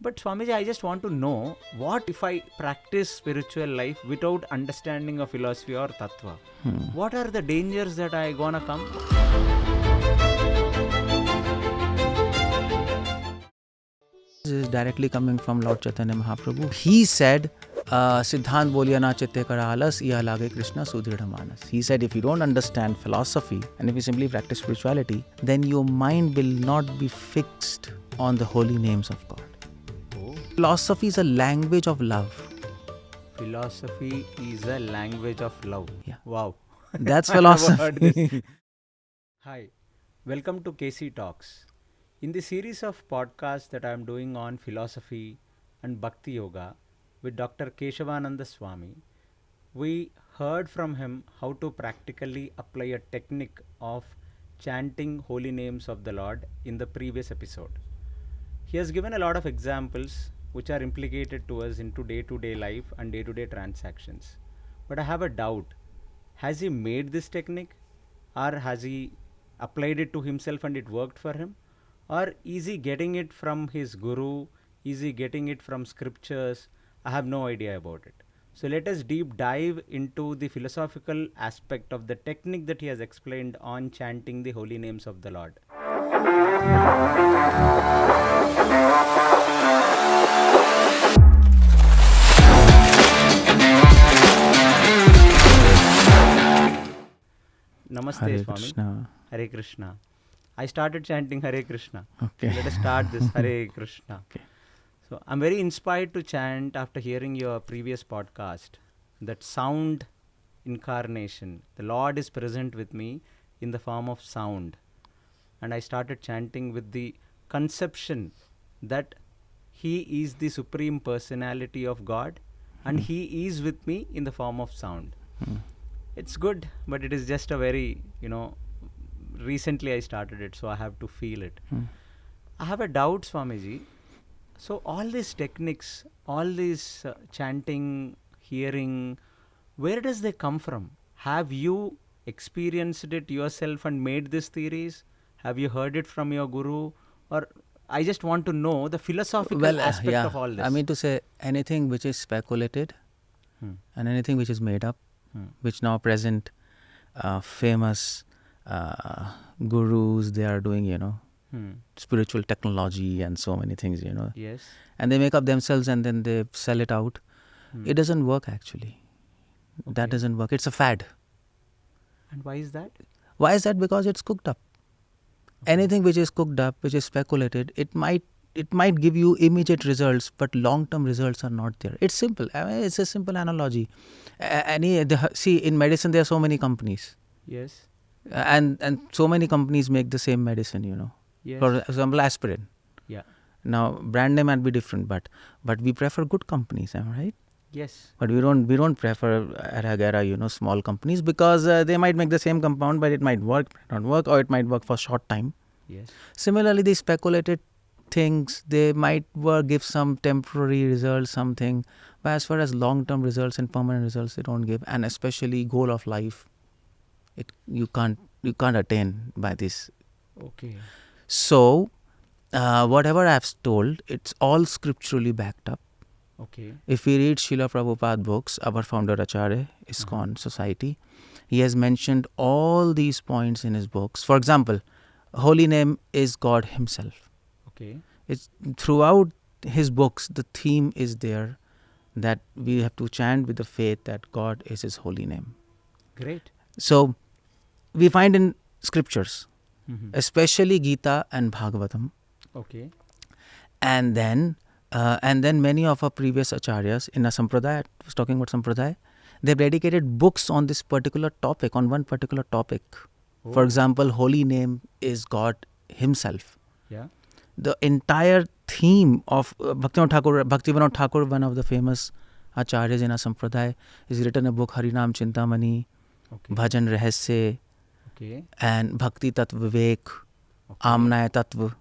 But Swamiji, I just want to know, what if I practice spiritual life without understanding of philosophy or tattva? What are the dangers that I gonna come? This is directly coming from Lord Chaitanya Mahaprabhu. He said, Siddhant boliya na chitte kara alas, iya lage Krishna sudhira manas. He said, if you don't understand philosophy and if you simply practice spirituality, then your mind will not be fixed on the holy names of God. Philosophy is a language of love. Philosophy is a language of love. Yeah. Wow. That's I never heard philosophy. this. Hi, welcome to KC Talks. In the series of podcasts that I am doing on philosophy and Bhakti Yoga with Dr. Keshav Anand Dasa, we heard from him how to practically apply a technique of chanting holy names of the Lord in the previous episode. He has given a lot of examples which are implicated to us into day-to-day life and day-to-day transactions. But I have a doubt. Has he made this technique, or has he applied it to himself and it worked for him? Or is he getting it from his guru? Is he getting it from scriptures? I have no idea about it. So let us deep dive into the philosophical aspect of the technique that he has explained on chanting the holy names of the Lord. Namaste, Hare Swami. Krishna. Hare Krishna. I started chanting Hare Krishna. Okay. Let us start this Hare Krishna. Okay. So I'm very inspired to chant after hearing your previous podcast. That sound incarnation. The Lord is present with me in the form of sound. And I started chanting with the conception that He is the Supreme Personality of God and He is with me in the form of sound. It's good, but it is just a very, recently I started it, so I have to feel it. I have a doubt, Swamiji. So all these techniques, all these chanting, hearing, where does they come from? Have you experienced it yourself and made these theories? Have you heard it from your guru? Or I just want to know the philosophical aspect of all this. I mean to say, anything which is speculated and anything which is made up, which now present famous gurus, they are doing, spiritual technology and so many things, Yes. and they make up themselves and then they sell it out. It doesn't work actually. That doesn't work. It's a fad. And why is that? Why is that? Because it's cooked up. Anything which is cooked up, which is speculated, it might give you immediate results, but long-term results are not there. It's simple. I mean, it's a simple analogy. See, in medicine there are so many companies. Yes. And so many companies make the same medicine, Yes. For example, aspirin. Yeah. Now, brand name might be different, but we prefer good companies, am I right? Yes. But we don't prefer Aragara, small companies, because they might make the same compound, but it might work, not work, or it might work for a short time. Yes. Similarly, these speculated things, they might give some temporary results, something, but as far as long-term results and permanent results, they don't give. And especially goal of life, you can't attain by this. Okay. So, whatever I've told, it's all scripturally backed up. Okay. If we read Srila Prabhupada books, our founder Acharya, ISKCON Society, he has mentioned all these points in his books. For example, holy name is God himself. Okay. It's throughout his books, the theme is there that we have to chant with the faith that God is his holy name. Great. So, we find in scriptures, especially Gita and Bhagavatam, Okay. and then many of our previous acharyas in a sampradaya, I was talking about sampradaya, they've dedicated books on this particular topic, on one particular topic. Oh. For example, holy name is God himself. Yeah. The entire theme of Bhaktivinoda Thakur, one of the famous acharyas in our sampradaya, has written a book, Harinam Chintamani, Okay. Bhajan Rahasya, Okay. and Bhakti Tattva Vivek, Okay. Amnaya Tattva.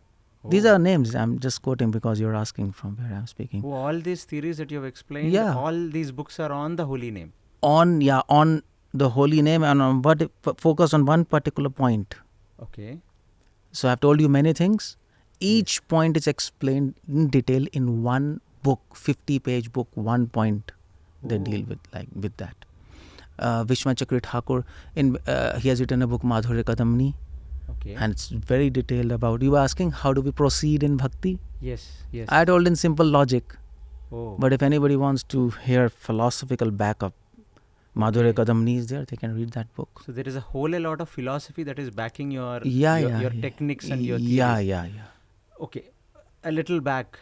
These are names. I'm just quoting because you're asking from where I'm speaking. Oh, all these theories that you have explained, Yeah. all these books are on the holy name. On the holy name and on focus on one particular point. Okay. So I've told you many things. Each point is explained in detail in one book, 50-page book, one point they deal with that. Vishma Chakri Thakur, he has written a book, Madhurya Kadamni, Okay. and it's very detailed about. You were asking how do we proceed in bhakti? Yes. Yes. I told in simple logic. Oh. But if anybody wants to hear philosophical backup, Madhurya Kadamni is there. They can read that book. So there is a whole lot of philosophy that is backing your Yeah. techniques and your theories. Yeah. Okay, a little back.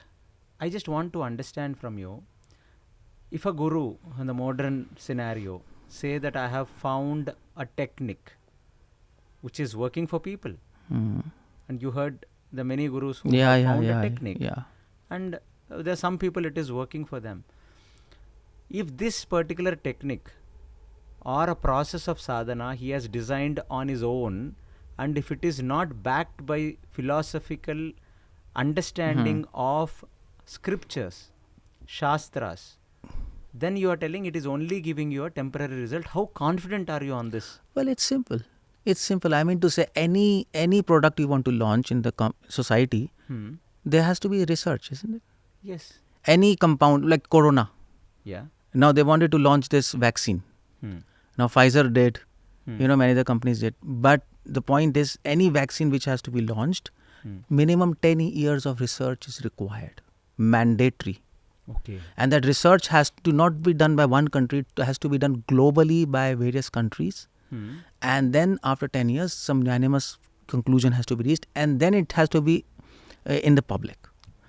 I just want to understand from you, if a guru in the modern scenario say that I have found a technique which is working for people, and you heard the many gurus who have found a technique, and there are some people it is working for them. If this particular technique or a process of sadhana he has designed on his own, and if it is not backed by philosophical understanding of scriptures, shastras, then you are telling it is only giving you a temporary result. How confident are you on this? Well, it's simple. It's simple. I mean to say, any product you want to launch in the society, there has to be research, isn't it? Yes. Any compound, like Corona. Yeah. Now they wanted to launch this vaccine. Now Pfizer did, many other companies did. But the point is, any vaccine which has to be launched, minimum 10 years of research is required. Mandatory. Okay. And that research has to not be done by one country, it has to be done globally by various countries. And then after 10 years, some unanimous conclusion has to be reached, and then it has to be in the public.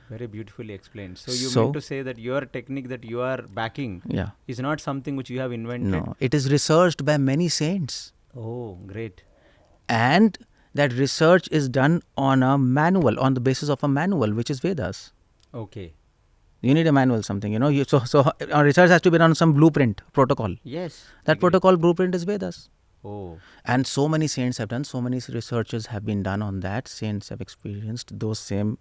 Very beautifully explained. So you mean to say that your technique that you are backing is not something which you have invented? No, it is researched by many saints. Oh, great. And that research is done on a manual, on the basis of a manual, which is Vedas. Okay. You need a manual, something, So our research has to be done on some blueprint, protocol. Yes. That protocol blueprint is Vedas. Oh. And so many saints have done, so many researches have been done on that. Saints have experienced those same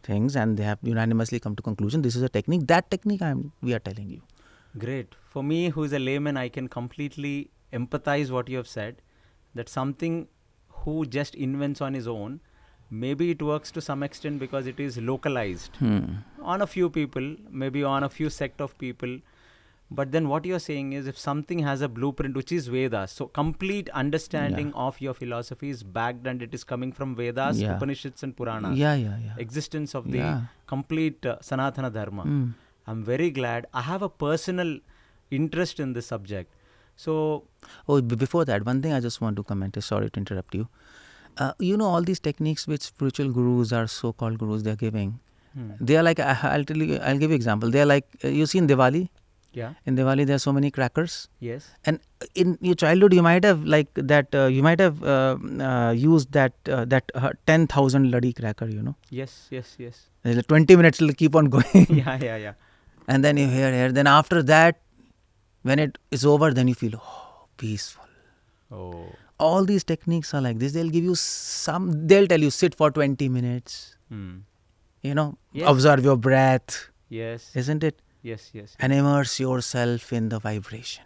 things, and they have unanimously come to conclusion this is a technique. That technique we are telling you. Great. For me, who is a layman, I can completely empathize what you have said. That something who just invents on his own, maybe it works to some extent because it is localized on a few people, maybe on a few sect of people. But then what you are saying is, if something has a blueprint which is Vedas, so complete understanding of your philosophy is backed and it is coming from Vedas, Upanishads and Puranas. Existence of the complete Sanatana Dharma. I'm very glad. I have a personal interest in this subject. So... before that, one thing I just want to comment is, sorry to interrupt you. All these techniques which spiritual gurus or so-called gurus they are giving, they are like, I'll give you an example. They are like, you see in Diwali? Yeah. In Diwali, there are so many crackers. Yes. And in your childhood, you might have you might have used that 10,000 laddi cracker, Yes. 20 minutes it'll keep on going. Yeah. And then you hear. Then after that, when it is over, then you feel, peaceful. Oh. All these techniques are like this. They'll give you they'll tell you, sit for 20 minutes. Observe your breath. Yes. Isn't it? Yes. And immerse yourself in the vibration.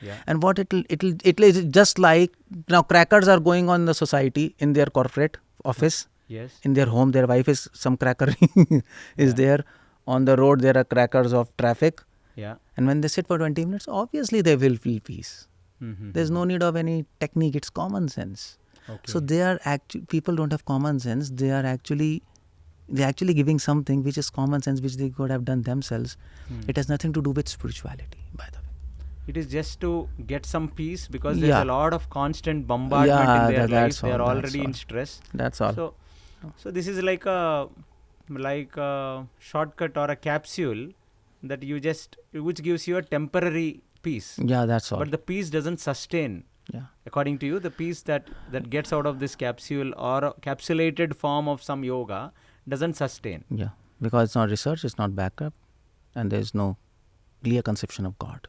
Yeah. And what it'll is just like, now crackers are going on in the society, in their corporate office. Yes. In their home, their wife is some cracker is there. On the road, there are crackers of traffic. Yeah. And when they sit for 20 minutes, obviously they will feel peace. There's no need of any technique. It's common sense. Okay. So people don't have common sense. They're actually giving something which is common sense, which they could have done themselves. It has nothing to do with spirituality, by the way. It is just to get some peace because there's a lot of constant bombardment in their life. They are already in stress. That's all. So this is like a shortcut or a capsule that which gives you a temporary peace. Yeah, that's all. But the peace doesn't sustain. Yeah. According to you, the peace that gets out of this capsule or a capsulated form of some yoga doesn't sustain. Yeah, because it's not research, it's not backup, and there's no clear conception of God.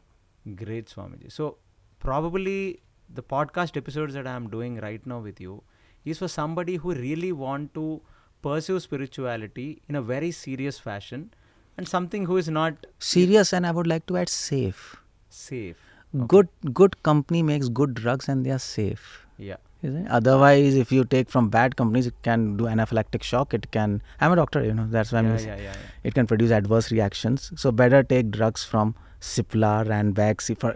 Great, Swamiji. So probably the podcast episodes that I am doing right now with you is for somebody who really want to pursue spirituality in a very serious fashion, and something who is not serious, and I would like to add safe. Okay. Good company makes good drugs and they are safe. Yeah. isn't it? Otherwise, if you take from bad companies, it can do anaphylactic shock. It can. I'm a doctor, that's why Yeah. it can produce adverse reactions. So better take drugs from Ciplar and Baxi for.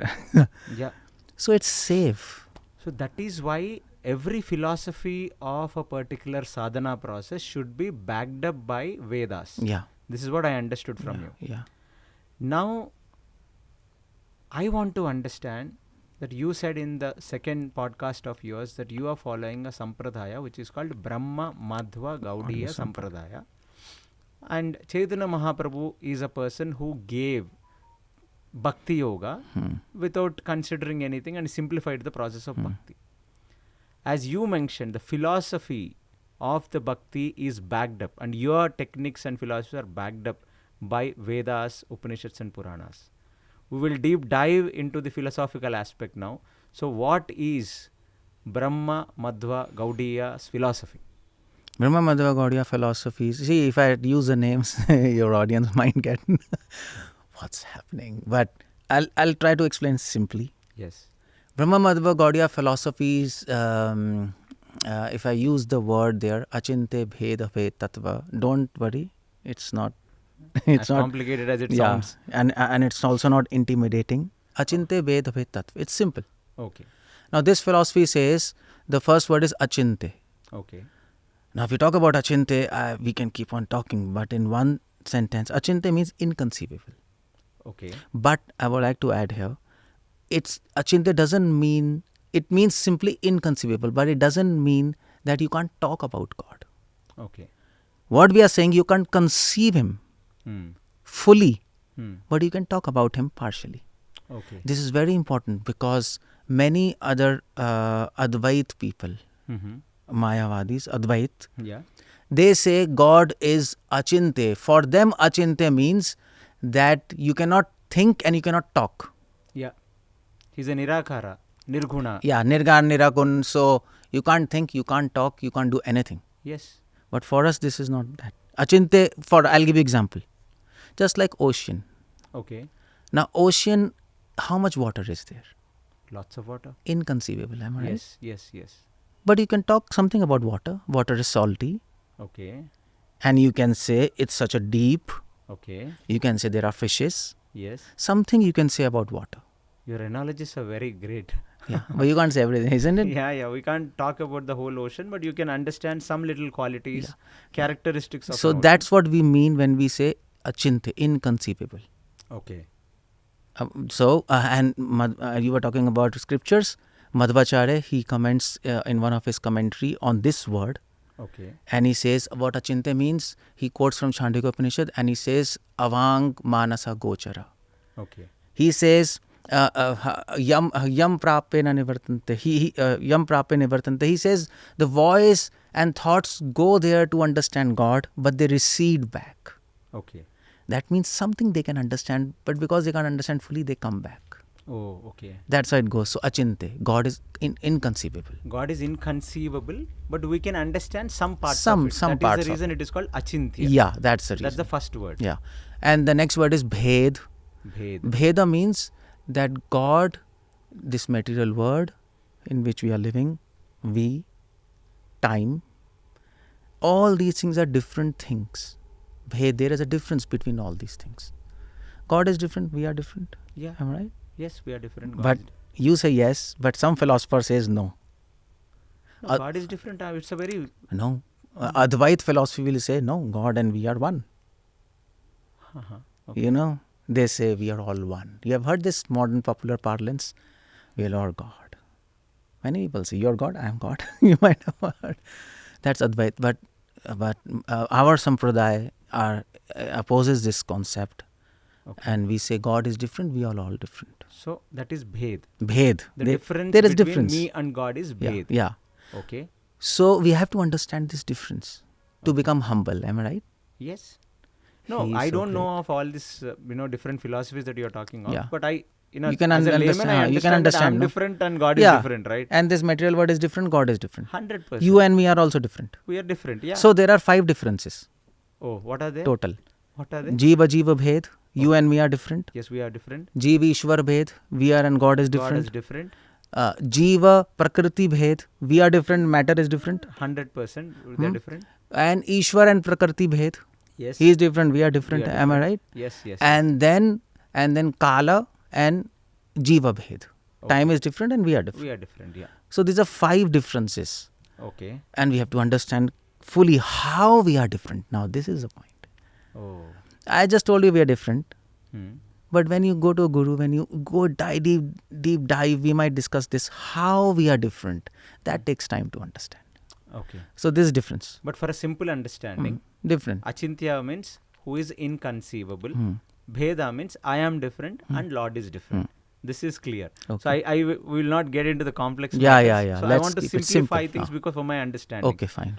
Yeah. So it's safe. So that is why every philosophy of a particular sadhana process should be backed up by Vedas. Yeah. This is what I understood from you. Yeah. Now, I want to understand that you said in the second podcast of yours that you are following a sampradaya which is called Brahma Madhva Gaudiya Sampradaya. And Chaitanya Mahaprabhu is a person who gave Bhakti Yoga without considering anything and simplified the process of Bhakti. As you mentioned, the philosophy of the Bhakti is backed up, and your techniques and philosophies are backed up by Vedas, Upanishads and Puranas. We will deep dive into the philosophical aspect now. So what is Brahma Madhva Gaudiya's philosophy? Brahma Madhva Gaudiya philosophies. See, if I use the names, your audience might get what's happening. But I'll try to explain simply. Yes. Brahma Madhva Gaudiya philosophies, if I use the word there, Achintya Bhed, abhed, tattva, don't worry, it's not As complicated as it sounds. And it's also not intimidating. Achintya Bhed, abhed, tattva. It's simple. Okay. Now this philosophy says the first word is Achintya. Okay. Now if we talk about Achintya, we can keep on talking, but in one sentence, Achintya means inconceivable. Okay. But I would like to add here, Achintya doesn't mean, it means simply inconceivable, but it doesn't mean that you can't talk about God. Okay. What we are saying, you can't conceive Him fully, but you can talk about Him partially. Okay. This is very important because many other Advait people, Mayavadis, Advait, they say God is Achintya. For them, Achintya means that you cannot think and you cannot talk. Yeah. He's a Nirakara, Nirguna. Yeah, Nirgan, Niragun. So you can't think, you can't talk, you can't do anything. Yes. But for us, this is not that. Achintya, I'll give you example. Just like ocean. Okay. Now, ocean, how much water is there? Lots of water. Inconceivable, am I right? Yes. But you can talk something about water. Water is salty. Okay. And you can say it's such a deep. Okay. You can say there are fishes. Yes. Something you can say about water. Your analogies are very great. Yeah, but you can't say everything, isn't it? Yeah. We can't talk about the whole ocean, but you can understand some little qualities, characteristics of So an that's what we mean when we say Achintya, inconceivable. Okay. You were talking about scriptures. Madhvacharya, he comments in one of his commentary on this word. Okay. And he says what Achintya means. He quotes from Chandogya Upanishad and he says avang manasa gochara. Okay. He says yam prapena nivartante. Yam prape nivartante. He says the voice and thoughts go there to understand God, but they recede back. Okay. That means something they can understand, but because they can't understand fully, they come back. Oh, okay. That's how it goes. So Achintya, God is inconceivable. God is inconceivable, but we can understand some parts Some of it. That parts is the reason it is called Achintya. Yeah, that's the reason. That's the first word. Yeah. And the next word is Bhed. Bhed. Bheda means that God, this material world in which we are living, we, time, all these things are different things. Bhed, there is a difference between all these things. God is different, we are different. Yeah. Am I right? Yes, we are different. But you say yes, but some philosopher says no. No, God is different. It's a very... No. Advait philosophy will say no, God and we are one. Okay. They say we are all one. You have heard this modern popular parlance? We are all God. Many people say, you're God, I am God. You might have heard. That's Advait. But our Sampradaya opposes this concept. Okay. And we say God is different, we are all different. So that is Bhed. Bhed. The difference there is between difference. me and God is Bhed. Yeah. Okay. So we have to understand this difference to become humble. Am I right? Yes. No, I don't know of all this, different philosophies that you're talking of. Yeah. But you can understand. You can understand. I'm different and God is different, right? And this material world is different, God is different. 100%. You and me are also different. We are different, yeah. So there are 5 differences. Oh, what are they? Total. What are they? Jiva Bhed. You and me are different. Yes, we are different. Jiva Ishwar Bhed. We are and God is different. God is different. Jiva, Prakriti Bhed. We are different, matter is different. 100%. They're different. And Ishwar and Prakriti Bhed. Yes. He is different, we are different. We are Am I different. right? Yes, yes. And then Kala and Jiva Bhed. Okay. Time is different and we are different. We are different, yeah. So these are 5 differences. Okay. And we have to understand fully how we are different. Now this is the point. Oh. I just told you we are different. Hmm. But when you go to a guru, when you go deep dive, we might discuss this, how we are different. That takes time to understand. Okay. So this is difference. But for a simple understanding, Different. Achintya means who is inconceivable. Bheda means I am different and Lord is different. This is clear. Okay. So I will not get into the complex Yeah, matters. So I Let's want to keep it simplify simple. things because for my understanding. Okay, fine.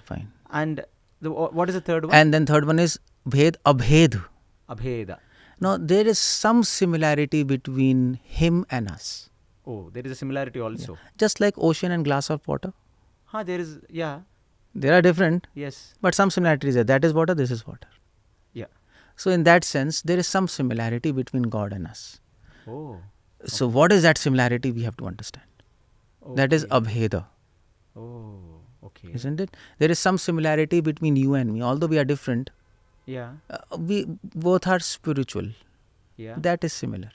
And what is the third one? And then third one is Bhed, Abhed. Abheda. Now there is some similarity between him and us. Oh, there is a similarity also. Just like ocean and glass of water. There is, yeah. They are different, Yes. but some similarities are. That is water, this is water. Yeah. So in that sense, there is some similarity between God and us. Oh. So what is that similarity we have to understand? That is Okay. Abheda, Oh, okay. isn't it? There is some similarity between you and me. Although we are different, Yeah. we both are spiritual. Yeah. That is similar.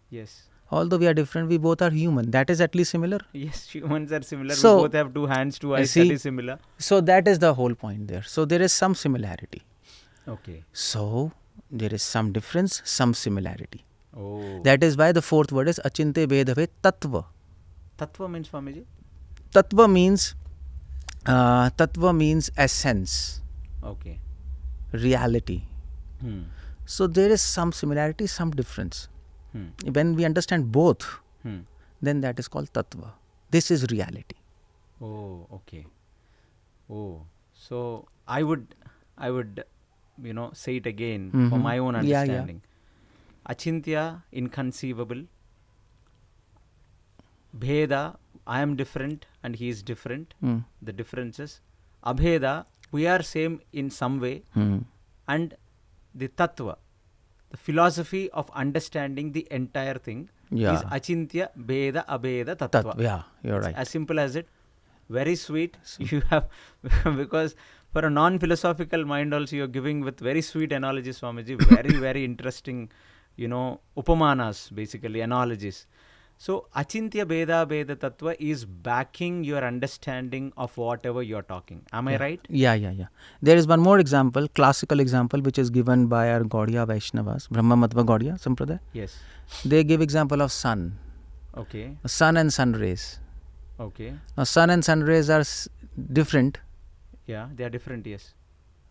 Yes. Although we are different, we both are human. That is at least similar. Yes, humans are similar. So- we both have 2 hands, 2 eyes. see- That is similar. So that is the whole point there. So there is some similarity. Okay. So there is some difference, some similarity. Oh. That is why the fourth word is Achintya Bhed tattva. Tattva means, Swamiji? Tattva means essence, Okay. reality. So there is some similarity, some difference. When we understand both, then that is called tattva. This is reality. Oh, okay. Oh, so I would, say it again for my own Yeah, understanding. Achintya, inconceivable. Bheda, I am different and he is different. The differences. Abheda, we are same in some way. And the tattva, the philosophy of understanding the entire thing is Achintya Bheda Abheda Tattva. Yeah, you're right. As simple as it. Very sweet. You have, because for a non-philosophical mind also you're giving with very sweet analogies, Swamiji. Very, very interesting, upamanas, basically, analogies. So, Achintya Bheda Bheda Tattva is backing your understanding of whatever you're talking. Am I right? Yeah. There is one more example, classical example, which is given by our Gaudiya Vaishnavas, Brahma Matva Gaudiya Sampradaya. Yes. They give example of sun. Okay. Sun and sun rays. Okay. Now, sun and sun rays are different, Yeah, they are different, yes.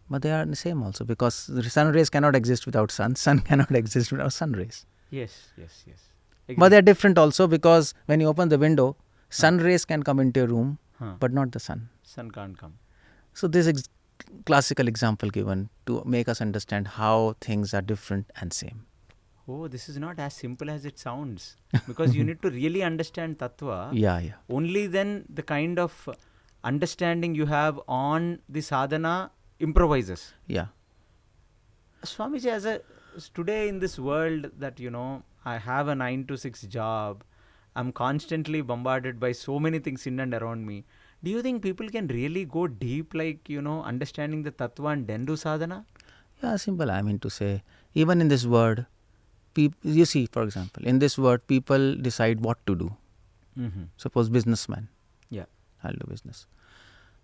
but they are the same also, because the sun rays cannot exist without sun cannot exist without sun rays. Yes. But they are different also, because when you open the window, sun rays can come into your room, but not the sun. Sun can't come. So this is classical example given to make us understand how things are different and same. Oh, this is not as simple as it sounds. Because you need to really understand tattva. Yeah. Only then the kind of understanding you have on the sadhana improvises. Yeah. Swamiji, today in this world that, I have a 9 to 6 job, I'm constantly bombarded by so many things in and around me. Do you think people can really go deep, like, understanding the tattva and then do sadhana? Yeah, simple. I mean to say, even in this word, you see, for example, in this word, people decide what to do. Suppose businessman. Yeah. I'll do business.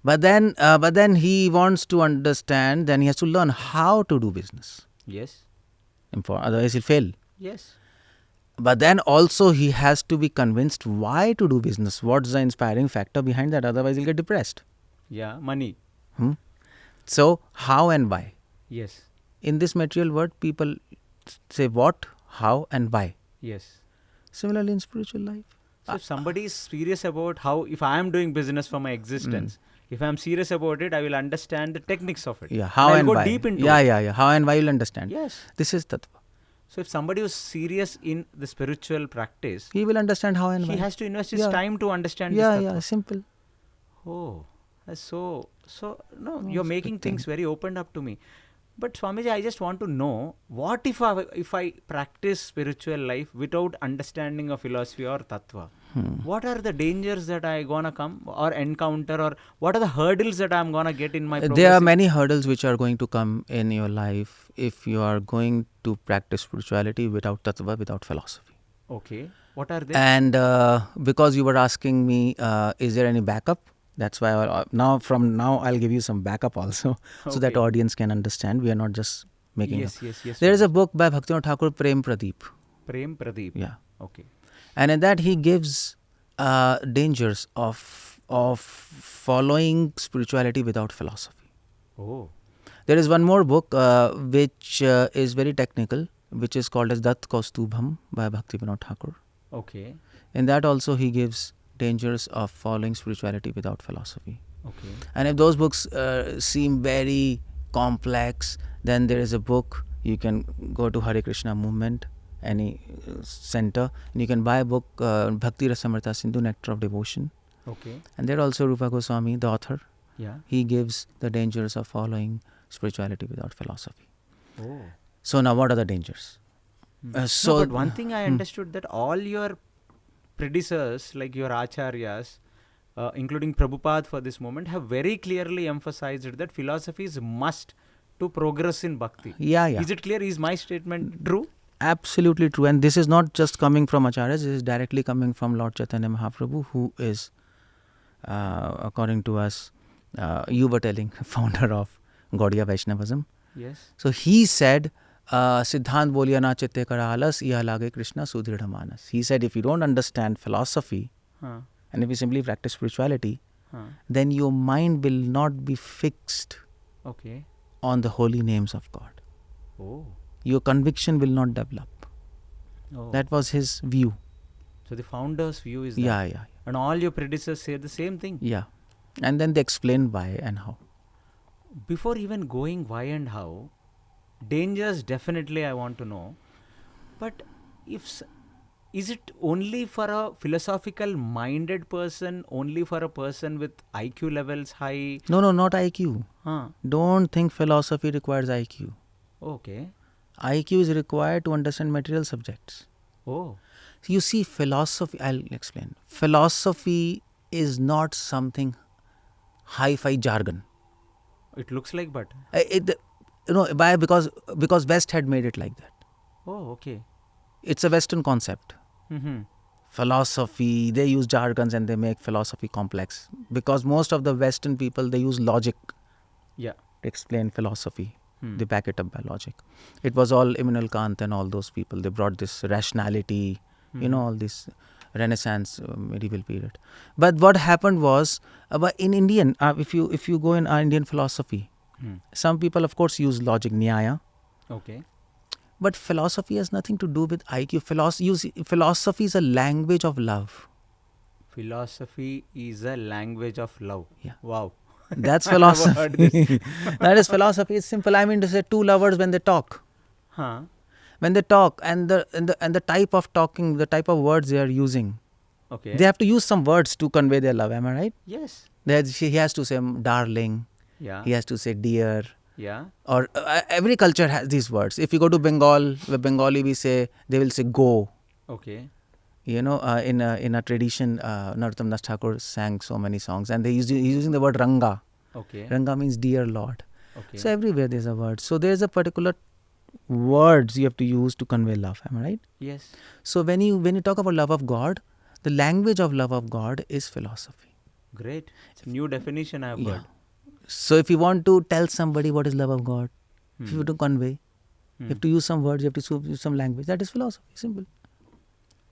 But then he wants to understand, then he has to learn how to do business. Yes. Otherwise he'll fail. Yes. But then also he has to be convinced why to do business. What's the inspiring factor behind that? Otherwise he'll get depressed. Yeah, money. So how and why? Yes. In this material world, people say what, how and why. Yes. Similarly in spiritual life. So if somebody is serious about if I am doing business for my existence, if I am serious about it, I will understand the techniques of it. Yeah, how and I'll why. go deep into it. Yeah. How and why you'll understand. Yes. This is tattva. So if somebody is serious in the spiritual practice, He will understand how and why. he has to invest his Yeah. time to understand Yeah, this tattva. yeah, simple. Oh, that's so no, you're making things very opened up to me. But Swamiji, I just want to know, what if I practice spiritual life without understanding of philosophy or tattva? What are the dangers that I gonna come or encounter, or what are the hurdles that I'm gonna get in my progress? There are many hurdles which are going to come in your life if you are going to practice spirituality without tattva, without philosophy. Okay. What are they? And because you were asking me, is there any backup? That's why from now I'll give you some backup also, so that Okay. audience can understand. We are not just making Yes, up. yes, yes. There is a Swamiji. book by Bhaktivinoda Thakur, Prem Pradeep. Prem Pradeep. Yeah. Okay. And in that he gives dangers of following spirituality without philosophy. Oh. There is one more book which is very technical, which is called as Dat Kaustubham by Bhaktivinoda Thakur. Okay. In that also he gives dangers of following spirituality without philosophy. Okay. And if those books seem very complex, then there is a book. You can go to Hare Krishna movement, any center, and you can buy a book, Bhakti Rasamrita Sindhu, Nectar of Devotion. Okay. And there also Rupa Goswami, the author, Yeah. he gives the dangers of following spirituality without philosophy. Oh. So now what are the dangers? No, but one thing I understood, that all your predecessors, like your acharyas, including Prabhupada for this moment, have very clearly emphasized that philosophy is must to progress in bhakti. Yeah. Is it clear? Is my statement true? Absolutely true. And this is not just coming from acharyas, this is directly coming from Lord Chaitanya Mahaprabhu, who is, according to us, you were telling, founder of Gaudiya Vaishnavism. Yes. So he said, Siddhant bolya na chitte kara alas, iha lage Krishna sudhridha manas. He said, if you don't understand philosophy, Huh. and if you simply practice spirituality, Huh. then your mind will not be fixed Okay. on the holy names of God. Oh. Your conviction will not develop. Oh. That was his view. So the founder's view is that. Yeah. And all your predecessors say the same thing. Yeah. And then they explain why and how. Before even going why and how, dangers definitely I want to know. But is it only for a philosophical minded person, only for a person with IQ levels high? No, not IQ. Huh. Don't think philosophy requires IQ. Okay. IQ is required to understand material subjects. Oh. You see, philosophy, I'll explain. Philosophy is not something hi-fi jargon. It looks like, but. Because West had made it like that. Oh, okay. It's a Western concept. Mm-hmm. Philosophy, they use jargons and they make philosophy complex. Because most of the Western people, they use logic Yeah. to explain philosophy. They back it up by logic. It was all Immanuel Kant and all those people. They brought this rationality, all this Renaissance medieval period. But what happened was, in Indian, if you go in Indian philosophy, some people of course use logic, nyaya. Okay. But philosophy has nothing to do with IQ. Philosophy is a language of love. Philosophy is a language of love. Yeah. Wow. That's I never heard philosophy. this. That is philosophy. It's simple. I mean to say, two lovers when they talk. Huh. When they talk and the type of talking, the type of words they are using, Okay. they have to use some words to convey their love. Am I right? Yes. He has to say darling. Yeah. He has to say dear. Yeah. Or every culture has these words. If you go to Bengal, the Bengali they will say go. Okay. In a tradition, Narottam Das Thakur sang so many songs, and he's using the word Ranga. Okay. Ranga means dear Lord. Okay. So everywhere there's a word. So there's a particular words you have to use to convey love. Am I right? Yes. So when you talk about love of God, the language of love of God is philosophy. Great. It's a new definition I've heard. So if you want to tell somebody what is love of God, if you want to convey, you have to use some words, you have to use some language. That is philosophy. Simple.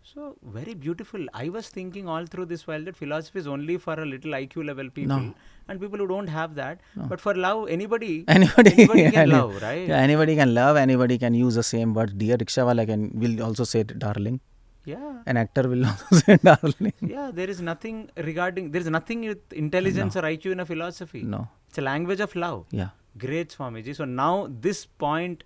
So, very beautiful. I was thinking all through this while that philosophy is only for a little IQ level people and people who don't have that. No. But for love, anybody can love, right? Yeah, anybody can love, anybody can use the same word. Dear Rickshawala will also say darling. Yeah. An actor will also say darling. Yeah, there is nothing with intelligence or IQ in a philosophy. No. It's a language of love. Yeah. Great, Swamiji. So now this point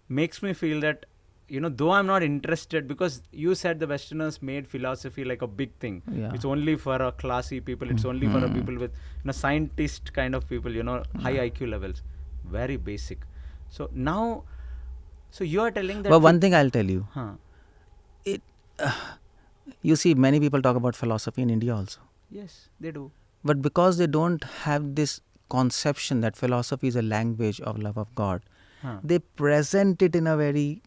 makes me feel that, though I'm not interested, because you said the Westerners made philosophy like a big thing. Yeah. It's only for a classy people. It's only for a people with, scientist kind of people, high IQ levels. Very basic. So now, so you are telling that. But one thing I'll tell you, Huh. you see, many people talk about philosophy in India also. Yes, they do. But because they don't have this conception that philosophy is a language of love of God, Huh. they present it in a very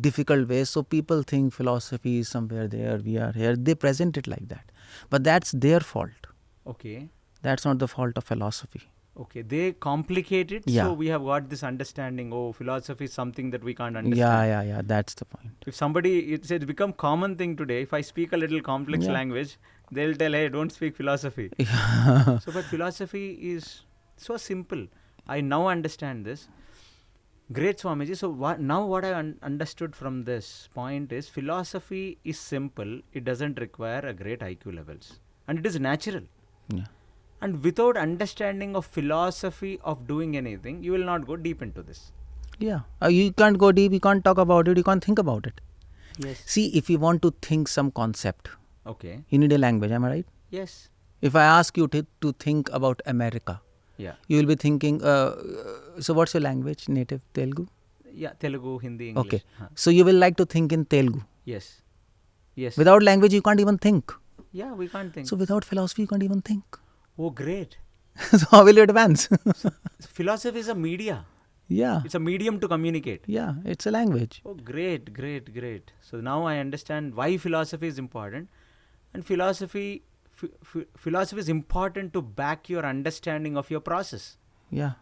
difficult way. So people think philosophy is somewhere there, we are here. They present it like that. But that's their fault. Okay. That's not the fault of philosophy. Okay, they complicate it, Yeah. so we have got this understanding. Oh, philosophy is something that we can't understand. Yeah. That's the point. If somebody, it's become common thing today. If I speak a little complex Yeah. language, they'll tell, "Hey, don't speak philosophy." Yeah. So, but philosophy is so simple. I now understand this. Great, Swamiji. So now what I understood from this point is philosophy is simple. It doesn't require a great IQ levels, and it is natural. Yeah. And without understanding of philosophy of doing anything, you will not go deep into this. Yeah. You can't go deep, you can't talk about it, you can't think about it. Yes. See, if you want to think some concept, Okay. you need a language, am I right? Yes. If I ask you to think about America, Yeah. you will be thinking, so what's your language? Native Telugu? Yeah. Telugu, Hindi, English. Okay. Huh. So you will like to think in Telugu. Yes. Yes. Without language, you can't even think. Yeah, we can't think. So without philosophy, you can't even think. Oh, great. So how will you advance? Philosophy is a media. Yeah. It's a medium to communicate. Yeah, it's a language. Oh, great, great, great. So now I understand why philosophy is important. And philosophy is important to back your understanding of your process. Yeah.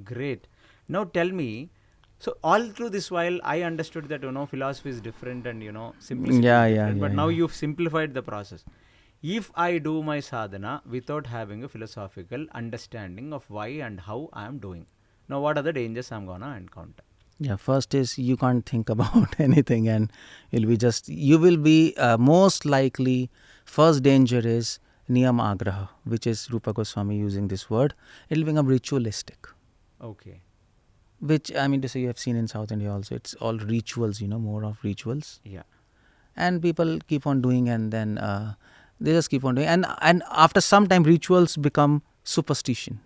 Great. Now tell me, so all through this while I understood that, philosophy is different and, simplicity Yeah, is yeah, different. But yeah, now yeah. you've simplified the process. If I do my sadhana without having a philosophical understanding of why and how I am doing, now what are the dangers I'm going to encounter? Yeah, first is you can't think about anything and you will be most likely, first danger is niyam agraha, which is Rupa Goswami using this word. It will become ritualistic, Okay. which I mean to say you have seen in South India also. It's all rituals, more of rituals. Yeah. And people keep on doing and then they just keep on doing. And after some time, rituals become superstition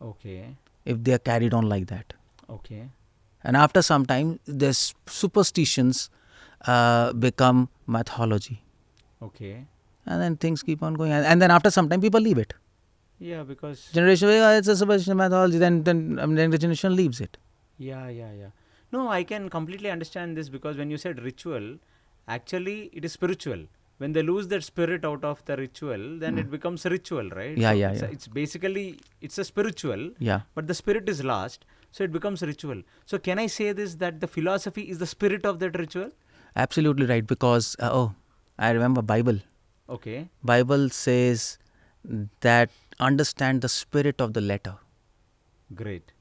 Okay. if they are carried on like that. Okay. And after some time, these superstitions become mythology. Okay. And then things keep on going. And then after some time, people leave it. Yeah, because... Generation, it's a superstition mythology. Then the generation leaves it. Yeah. No, I can completely understand this because when you said ritual, actually it is spiritual. When they lose that spirit out of the ritual, then it becomes ritual, right? Yeah, So yeah, it's yeah. it's basically, it's a spiritual, Yeah. but the spirit is lost, so it becomes ritual. So can I say this, that the philosophy is the spirit of that ritual? Absolutely right. Because, I remember Bible. Okay. Bible says that understand the spirit of the letter. Great.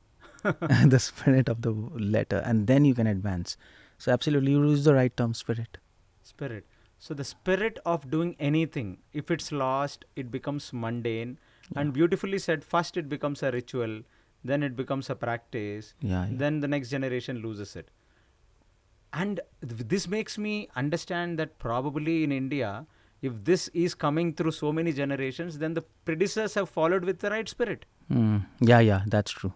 The spirit of the letter. And then you can advance. So absolutely, you use the right term, spirit. Spirit. So the spirit of doing anything, if it's lost, it becomes mundane. And beautifully said, first it becomes a ritual, then it becomes a practice, Yeah. then the next generation loses it. And this makes me understand that probably in India, if this is coming through so many generations, then the predecessors have followed with the right spirit. Yeah, that's true.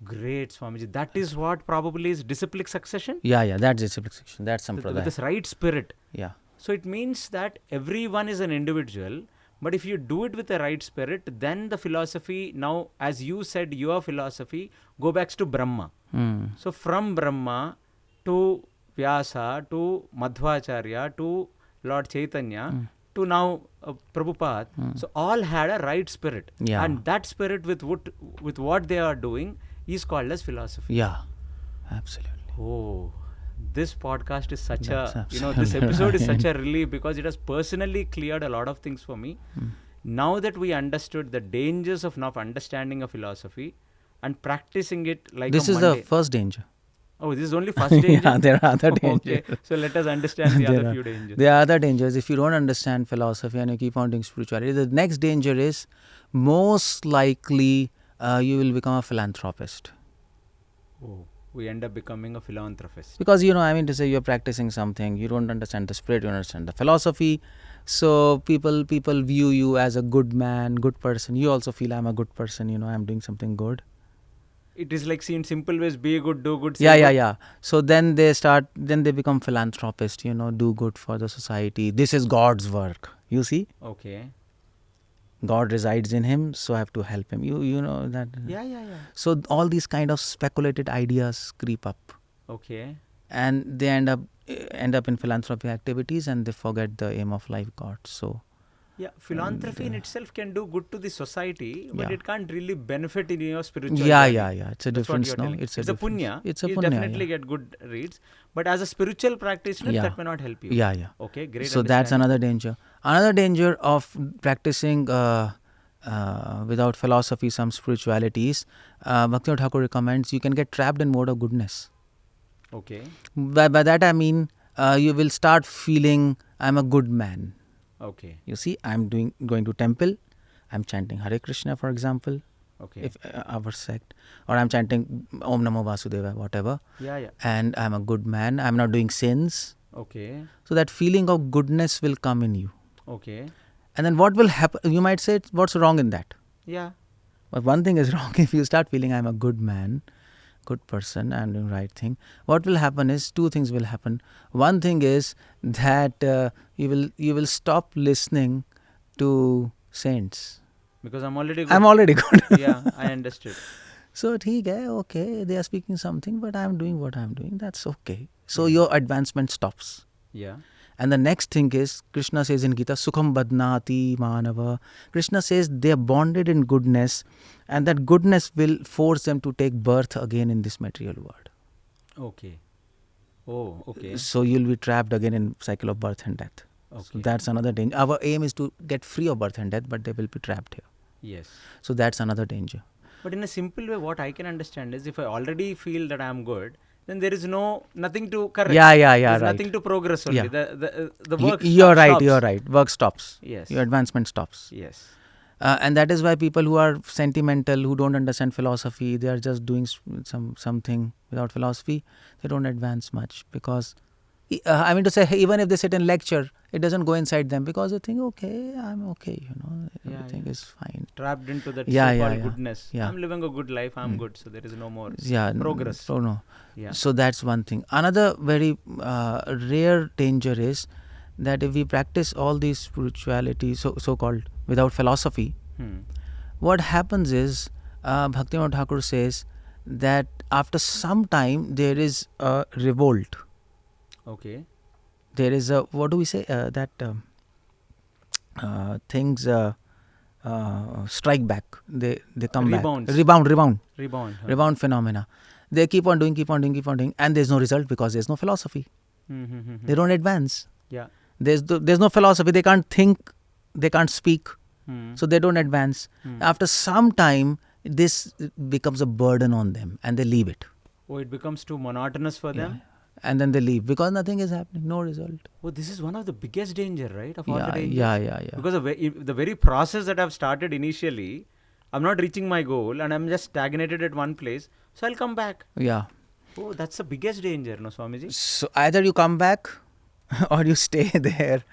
Great, Swamiji. That is what probably is disciplic succession. Yeah, that's disciplic section. That's With sampradaya. this right spirit. Yeah. So it means that everyone is an individual, but if you do it with the right spirit, then the philosophy, now as you said, your philosophy go back to Brahma. So from Brahma to Vyasa to Madhvacharya to Lord Chaitanya to now Prabhupada. So all had a right spirit. Yeah. And that spirit with what they are doing is called as philosophy. Yeah, absolutely. Oh, this podcast is such That's this episode is right. such a relief because it has personally cleared a lot of things for me. Now that we understood the dangers of not understanding a philosophy and practicing it like This a is the Monday. first danger. Oh, this is only first danger? Yeah, there are other dangers. Okay, so let us understand the There other are- few dangers. There are other dangers. If you don't understand philosophy and you keep on doing spirituality, the next danger is most likely you will become a philanthropist. Oh, we end up becoming a philanthropist. Because, I mean to say, you're practicing something, you don't understand the spirit, you don't understand the philosophy. So people view you as a good man, good person. You also feel I'm a good person, I'm doing something good. it is like seen simple ways: be good, do good. Say Yeah. good. So then they become philanthropist, do good for the society. This is God's work. You see, Okay. God resides in him, so I have to help him. You know that. Yeah. So all these kind of speculated ideas creep up, Okay. and they end up in philanthropy activities, and they forget the aim of life, God. So Yeah, philanthropy in itself can do good to the society, but Yeah. it can't really benefit in your spiritual yeah, journey. it's a That's what difference, you're no? telling. It's a It's a difference. punya. It's a You punya, definitely yeah. get good reads, but as a spiritual practitioner, Yeah. that may not help you. Yeah. Okay, great. So that's understanding. another danger. Another danger of practicing without philosophy some spiritualities. Bhaktivinoda Thakur recommends you can get trapped in mode of goodness. Okay. By that I mean you will start feeling I'm a good man. Okay. You see, I'm going to temple, I'm chanting Hare Krishna, for example, Okay. if our sect, or I'm chanting Om Namo Vasudeva, whatever, Yeah. and I'm a good man, I'm not doing sins. Okay. So that feeling of goodness will come in you. Okay. And then what will happen? You might say, what's wrong in that? Yeah. But one thing is wrong. If you start feeling I'm a good man, good person, I'm doing right thing, what will happen is two things will happen. One thing is that you will stop listening to saints. Because I'm already good. I'm already good. Yeah, I understood. So, okay, they are speaking something, but I'm doing what I'm doing. That's okay. So your advancement stops. Yeah. And the next thing is, Krishna says in Gita, Sukham Badnati Manava. Krishna says they are bonded in goodness, and that goodness will force them to take birth again in this material world. Okay. Oh, okay. So you'll be trapped again in cycle of birth and death. Okay. So that's another danger. Our aim is to get free of birth and death, but they will be trapped here. Yes. So that's another danger. But in a simple way, what I can understand is if I already feel that I'm good, then there is nothing to correct. Yeah, There's right. nothing to progress only. Yeah. The work You're stops. right. Work stops. Yes. Your advancement stops. Yes. And that is why people who are sentimental, who don't understand philosophy, they are just doing something without philosophy, they don't advance much. Because, I mean to say, even if they sit in lecture, it doesn't go inside them because they think, okay, I'm okay, everything is fine. Trapped into that so-called goodness. Yeah. I'm living a good life, I'm good, so there is no more progress. So no. Yeah. So that's one thing. Another very rare danger is that if we practice all these spirituality, so-called, without philosophy, what happens is, Bhaktivinoda Thakur says that after some time there is a revolt. Okay. There is a, what do we say, that things strike back. They come Rebounds. back. Rebound Rebound. phenomena. They keep on doing, and there's no result because there's no philosophy. They don't advance. Yeah. There's no philosophy. They can't think. They can't speak. So they don't advance. After some time, this becomes a burden on them, and they leave it. Oh, it becomes too monotonous for them. And then they leave because nothing is happening, no result. Oh, this is one of the biggest danger, right? Of all the dangers. Yeah. Because the very process that I've started initially, I'm not reaching my goal and I'm just stagnated at one place. So I'll come back. Yeah. Oh, that's the biggest danger, no, Swamiji? So either you come back or you stay there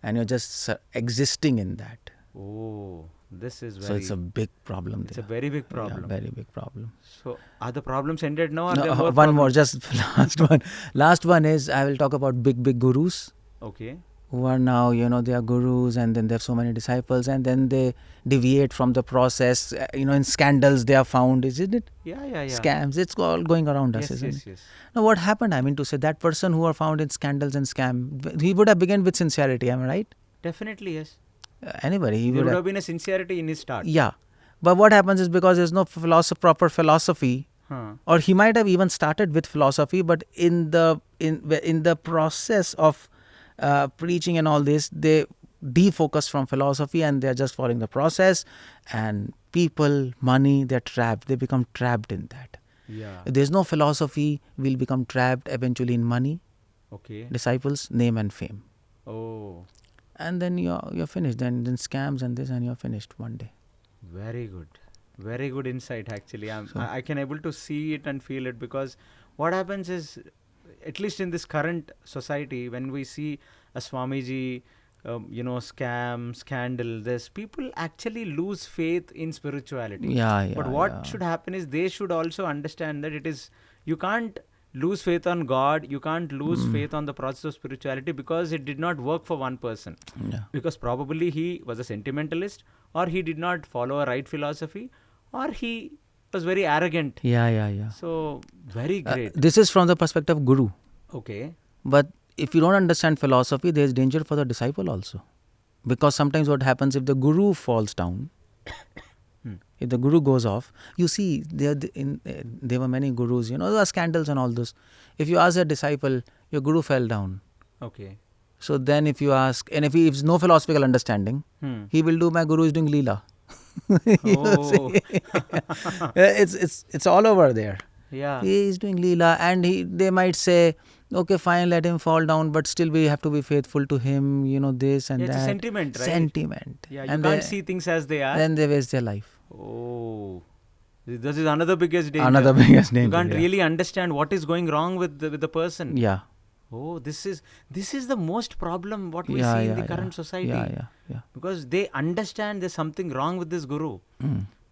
and you're just existing in that. Oh, this is very... So it's a big problem. It's a very big problem. Yeah, very big problem. So are the problems ended now? Or No, there more one more, problems? just last one. Last one is, I will talk about big gurus. Okay. Who are now, they are gurus, and then they have so many disciples, and then they deviate from the process. In scandals they are found, isn't it? Yeah. Scams, it's all going around us, isn't it? Yes. Now what happened? I mean to say, that person who are found in scandals and scam, he would have begun with sincerity, am I right? Definitely, yes. Anybody. There would have been a sincerity in his start. Yeah. But what happens is, because there's no proper philosophy, or he might have even started with philosophy, but in the process of preaching and all this, they defocus from philosophy and they're just following the process, and people, money, they're trapped. They become trapped in that. Yeah. If there's no philosophy, we'll become trapped eventually in money, Okay. disciples, name and fame. Oh. And then you're finished. Then scams and this, and you're finished one day. Very good insight, actually. I can able to see it and feel it, because what happens is, at least in this current society, when we see a Swamiji scam, scandal, this, people actually lose faith in spirituality. Yeah, But yeah, what yeah. should happen is they should also understand that you can't lose faith on God, you can't lose faith on the process of spirituality because it did not work for one person. Yeah. Because probably he was a sentimentalist, or he did not follow a right philosophy, or he was very arrogant. Yeah. So, very great. This is from the perspective of Guru. Okay. But if you don't understand philosophy, there is danger for the disciple also. Because sometimes what happens if the Guru falls down, if the Guru goes off, you see, there were many Gurus, there are scandals and all this. If you ask a disciple, your Guru fell down. Okay. So then if you ask, and if he has no philosophical understanding, he will do, my Guru is doing Leela. Oh. It's all over there. Yeah. He is doing Leela, and they might say, okay, fine, let him fall down, but still we have to be faithful to him, this and Yeah, that. it's a sentiment, right? Sentiment. Yeah, you And can't see things as they are. Then they waste their life. Oh. This is another biggest danger. Another biggest danger. You can't yeah. really understand what is going wrong with the person. Yeah. Oh, this is the most problem what we Yeah, see in yeah, the yeah. current society. Yeah. Because they understand there's something wrong with this Guru.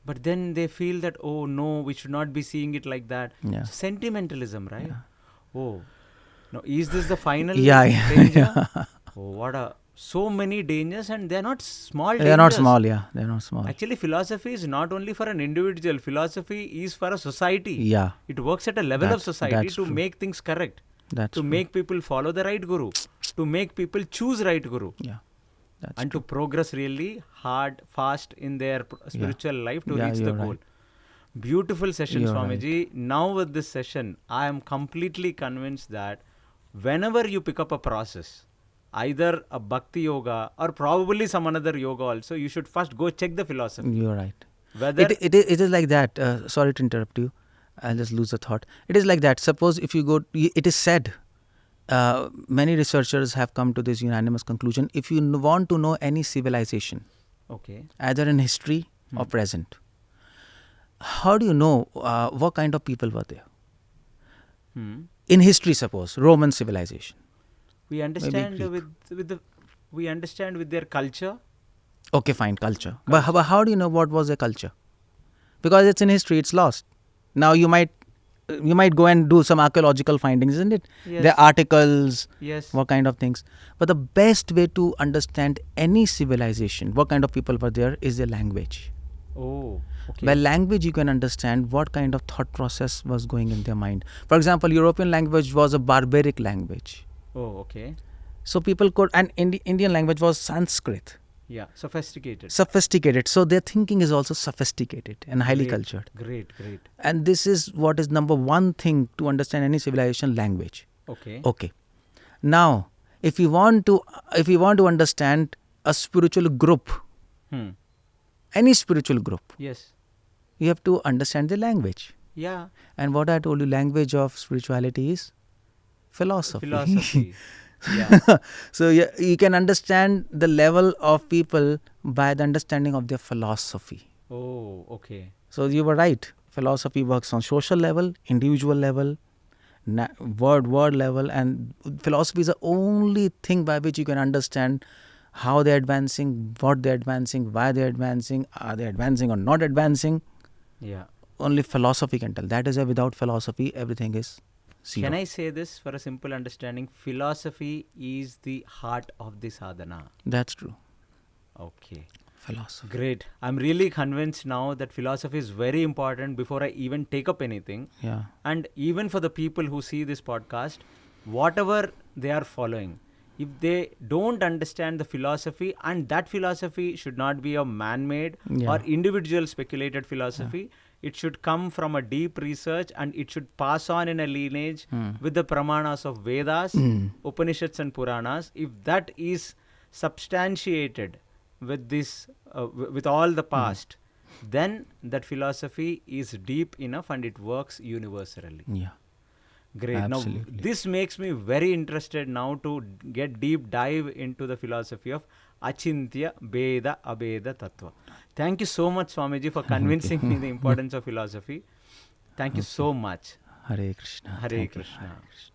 But then they feel that, oh no, we should not be seeing it like that. Yeah. Sentimentalism, right? Oh. Now, is this the final Yeah. danger? Oh, so many dangers, and they're not small dangers. They're not small, yeah. They're not small. Actually, philosophy is not only for an individual. Philosophy is for a society. Yeah. It works at a level of society to true. make things correct. That's to true. make people follow the right Guru. To make people choose right Guru. Yeah. That's and true. to progress really hard, fast in their spiritual life to reach the you're goal. right. Beautiful session, You're Swamiji. Now with this session, I am completely convinced that whenever you pick up a process, either a bhakti yoga or probably some another yoga also, you should first go check the philosophy. You're right. Whether It is like that. Sorry to interrupt you. I'll just lose the thought. It is like that. Suppose if you go, it is said, many researchers have come to this unanimous conclusion. If you want to know any civilization, okay, either in history or present, how do you know what kind of people were there? In history, suppose Roman civilization. we understand Greek. we understand with their culture. Okay, fine, culture. But how do you know what was their culture? Because it's in history, it's lost. Now you might go and do some archaeological findings, isn't it? Yes. There are articles, Yes. what kind of things. But the best way to understand any civilization, what kind of people were there, is their language. Oh, okay. By language, you can understand what kind of thought process was going in their mind. For example, European language was a barbaric language. Oh, okay. So people could, and Indian language was Sanskrit. Yeah, sophisticated. Sophisticated. So their thinking is also sophisticated and highly cultured. Great. And this is what is number one thing to understand any civilization: language. Okay. Now, if you want to understand a spiritual group, any spiritual group, Yes. you have to understand the language. Yeah. And what I told you, language of spirituality is philosophy. Yeah. So you can understand the level of people by the understanding of their philosophy. Oh, okay. So you were right. Philosophy works on social level, individual level, word level, and philosophy is the only thing by which you can understand how they're advancing, what they're advancing, why they're advancing, are they advancing or not advancing. Yeah. Only philosophy can tell. That is why without philosophy, everything is zero. Can I say this for a simple understanding? Philosophy is the heart of the sadhana. That's true. Okay. Philosophy. Great. I'm really convinced now that philosophy is very important before I even take up anything. Yeah. And even for the people who see this podcast, whatever they are following, if they don't understand the philosophy, and that philosophy should not be a man-made or individual speculated philosophy, it should come from a deep research and it should pass on in a lineage with the pramanas of Vedas, Upanishads and Puranas. If that is substantiated with this, with all the past, then that philosophy is deep enough and it works universally. Yeah. Great. Absolutely. Now, this makes me very interested now to get deep dive into the philosophy of Achintya Bhed, abhed, tattva. Thank you so much, Swamiji, for convincing me the importance of philosophy. Thank you so much. Hare Krishna. Hare Thank you. Krishna. Hare Krishna.